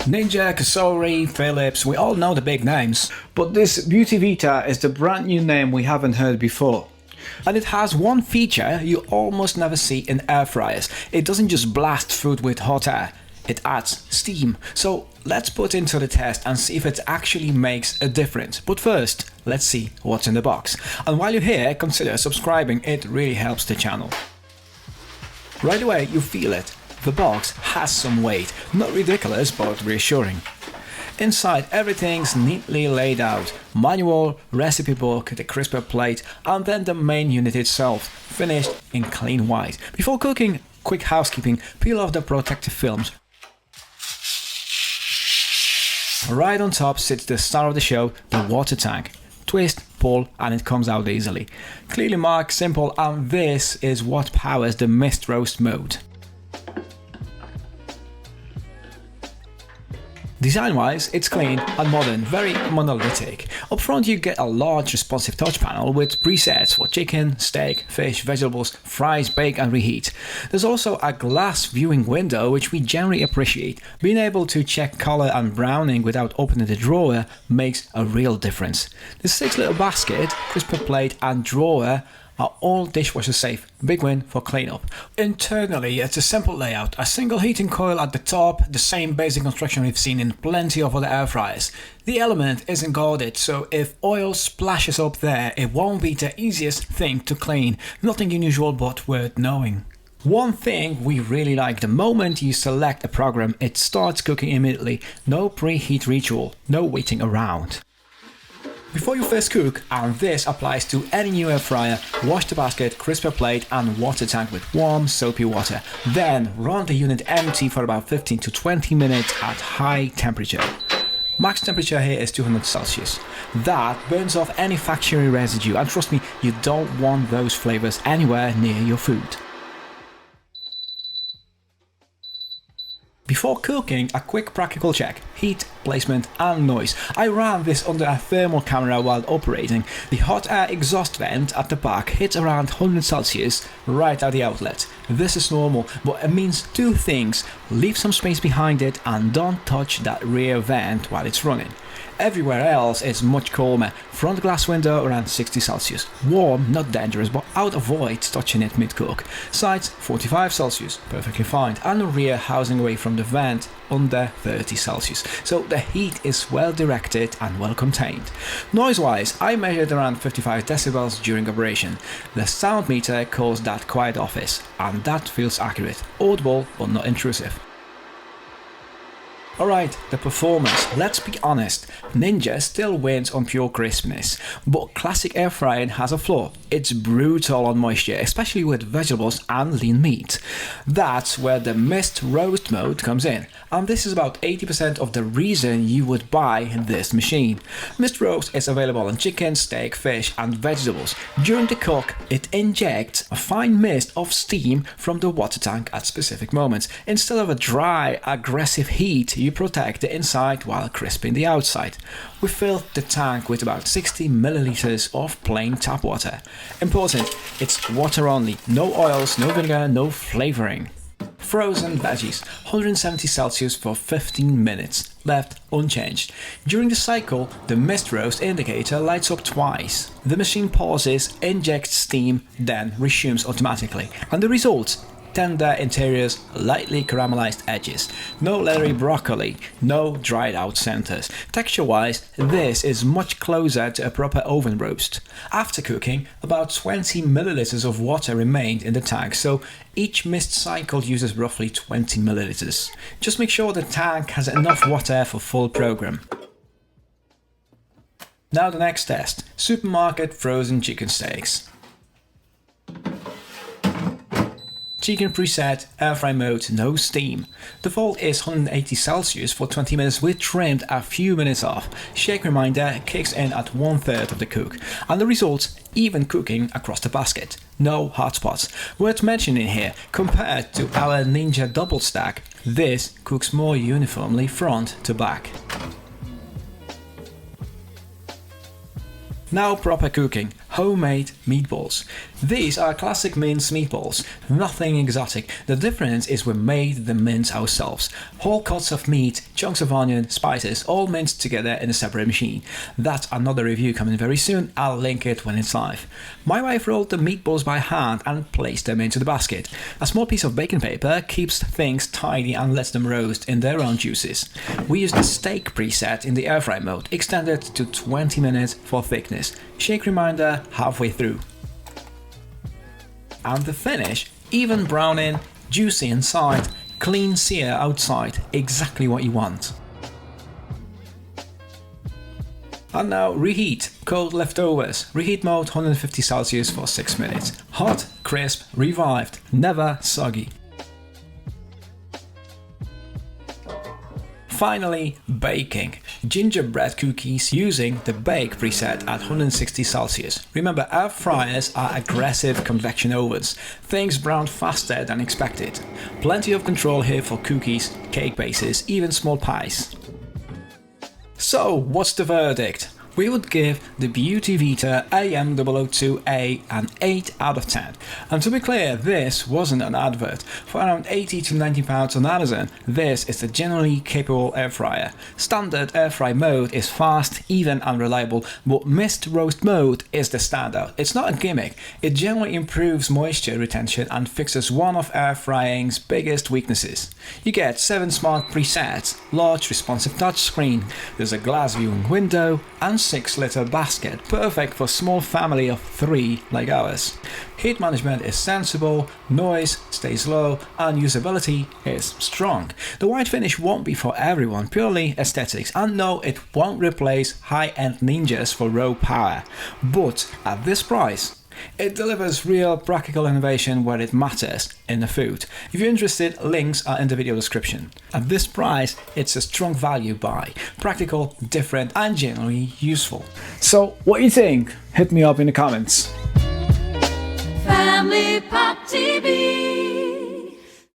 Ninja, Cosori, Philips, we all know the big names. But this Biuti Viita is the brand new name we haven't heard before. And it has one feature you almost never see in air fryers. It doesn't just blast food with hot air, it adds steam. So let's put into the test and see if it actually makes a difference. But first, let's see what's in the box. And while you're here, consider subscribing, it really helps the channel. Right away you feel it. The box has some weight, not ridiculous but reassuring. Inside everything's neatly laid out, manual, recipe book, the crisper plate and then the main unit itself, finished in clean white. Before cooking, quick housekeeping, peel off the protective films. Right on top sits the star of the show, the water tank. Twist, pull and it comes out easily. Clearly marked, simple, and this is what powers the mist roast mode. Design-wise, it's clean and modern, very monolithic. Up front you get a large responsive touch panel with presets for chicken, steak, fish, vegetables, fries, bake and reheat. There's also a glass viewing window which we generally appreciate. Being able to check color and browning without opening the drawer makes a real difference. The 6-liter basket, crisper plate and drawer are all dishwasher safe. Big win for cleanup. Internally, it's a simple layout. A single heating coil at the top, the same basic construction we've seen in plenty of other air fryers. The element isn't guarded, so if oil splashes up there, it won't be the easiest thing to clean. Nothing unusual but worth knowing. One thing we really like, the moment you select a program, it starts cooking immediately. No preheat ritual, no waiting around. Before you first cook, and this applies to any new air fryer, wash the basket, crisper plate and water tank with warm soapy water. Then run the unit empty for about 15 to 20 minutes at high temperature. Max temperature here is 200 Celsius. That burns off any factory residue and trust me, you don't want those flavors anywhere near your food. Before cooking, a quick practical check, heat, placement and noise. I ran this under a thermal camera while operating. The hot air exhaust vent at the back hits around 100 Celsius right at the outlet. This is normal, but it means two things. Leave some space behind it and don't touch that rear vent while it's running. Everywhere else is much calmer. Front glass window around 60 Celsius. Warm, not dangerous, but avoid touching it mid-cook. Sides 45 Celsius, perfectly fine. And the rear housing away from the vent under 30 Celsius. So the heat is well directed and well contained. Noise-wise, I measured around 55 decibels during operation. The sound meter calls that quiet office, and that feels accurate. Audible, but not intrusive. Alright, the performance. Let's be honest, Ninja still wins on pure crispness, but classic air frying has a flaw. It's brutal on moisture, especially with vegetables and lean meat. That's where the mist roast mode comes in, and this is about 80% of the reason you would buy this machine. Mist roast is available on chicken, steak, fish and vegetables. During the cook, it injects a fine mist of steam from the water tank at specific moments. Instead of a dry, aggressive heat, you protect the inside while crisping the outside. We filled the tank with about 60 milliliters of plain tap water. Important, it's water only, no oils, no vinegar, no flavoring. Frozen veggies, 170 Celsius for 15 minutes, left unchanged. During the cycle, the mist roast indicator lights up twice. The machine pauses, injects steam, then resumes automatically. And the results? Tender interiors, lightly caramelized edges, no leathery broccoli, no dried out centers. Texture wise, this is much closer to a proper oven roast. After cooking, about 20 milliliters of water remained in the tank, so each mist cycle uses roughly 20 milliliters. Just make sure the tank has enough water for full program. Now the next test, supermarket frozen chicken steaks. Chicken preset, air fry mode, no steam. Default is 180 Celsius for 20 minutes with trimmed a few minutes off. Shake reminder kicks in at 1/3 of the cook. And the results, even cooking across the basket. No hot spots. Worth mentioning here, compared to our Ninja double stack, this cooks more uniformly front to back. Now proper cooking. homemade meatballs. These are classic minced meatballs, nothing exotic. The difference is we made the mince ourselves. Whole cuts of meat, chunks of onion, spices, all minced together in a separate machine. That's another review coming very soon. I'll link it when it's live. My wife rolled the meatballs by hand and placed them into the basket. A small piece of baking paper keeps things tidy and lets them roast in their own juices. We use the steak preset in the air fry mode, extended to 20 minutes for thickness. Shake reminder halfway through. And the finish, even browning, juicy inside, clean sear outside, exactly what you want. And now reheat, cold leftovers. Reheat mode 150 Celsius for 6 minutes. Hot, crisp, revived, never soggy. Finally, baking. Gingerbread cookies using the bake preset at 160 Celsius. Remember, air fryers are aggressive convection ovens. Things brown faster than expected. Plenty of control here for cookies, cake bases, even small pies. So, what's the verdict? We would give the Biuti Viita AM-002A an 8 out of 10. And to be clear, this wasn't an advert. For around 80 to 90 pounds on Amazon, this is the generally capable air fryer. Standard air fry mode is fast, even and reliable, but mist roast mode is the standout. It's not a gimmick, it generally improves moisture retention and fixes one of air frying's biggest weaknesses. You get 7 smart presets, large responsive touchscreen, there's a glass viewing window, and 6-liter basket, perfect for small family of 3 like ours. Heat management is sensible, noise stays low, and usability is strong. The white finish won't be for everyone, purely aesthetics, and no, it won't replace high-end ninjas for raw power. But at this price, it delivers real practical innovation where it matters in the food. If you're interested, links are in the video description. At this price, it's a strong value buy. Practical, different, and generally useful. So, what do you think? Hit me up in the comments. Family Pot TV.